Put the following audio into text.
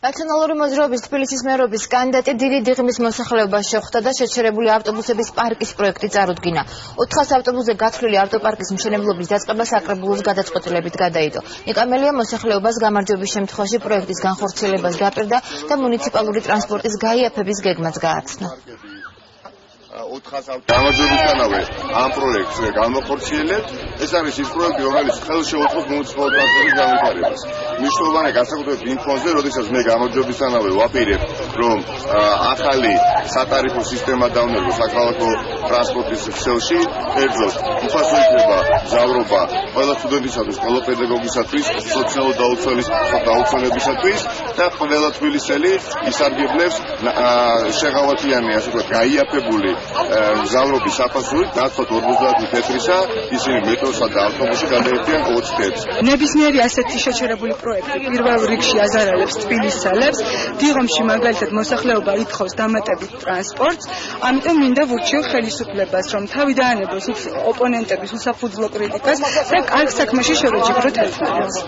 ნაციონალური მოძრაობის თბილისის მერობის კანდიდატი დიდი დიღმის მოსახლეობას შეხვდა და შეჩერებული ავტობუსების პარკის პროექტი წარუდგინა. 400 ავტობუსზე გათვლილი ავტოპარკის მშენებლობის დაწყება საკრებულოს გადაწყვეტილებით გადაიდო. ნიკამელია მოსახლეობას გამარჯვების შემთხვევაში პროექტის განხორციელებას დაპირდა და მუნიციპალური ტრანსპორტის გაიაფების გეგმაც გააცნო. 400 გამარჯვებისთანავე ამ პროექტს განვახორციელებთ. ეს არის ის პროექტი, რომელიც ხელს შეუწყობს მუნიციპალურ ტრანსპორტის განვითარებას. მნიშვნელოვანია განსაკუთრებით იმ ფონზე, როდესაც მე გამარჯვებისთანავე ვაპირებ, რომ ახალი სატარიფო სისტემა დავნერგო საქალაქო ტრანსპორტის ქსელში. კერძოდ, უფასო იქნება მგზავრობა ყველა სტუდენტისათვის, ყველა პედაგოგისათვის, სოციალურ დაუცველებისათვის და ყველა თბილისელი ისარგებლებს შეღავათიანი, ასე ვთქვათ, გაიაფებული მგზავრობის საფასურით, ნაცვლად 50 თეთრისა, ისინი მეტროსა და ავტობუსში გადაერთიან 20 თეთრს. ნებისმიერი ასეთი შეჩერებული პროექტი პირველ რიგში აზარალებს თბილისელებს. დიღომში მაგალითად მოსახლეობა ითხოვს დამატებით ტრანსპორტს, ამიტომ მინდა ვურჩიო ხელისუფლებას, რომ თავი დაანებოს ოპონენტების უსაფუძვლო კრიტიკას და კარგ საქმეში შევეჯიბროთ ერთმანეთს.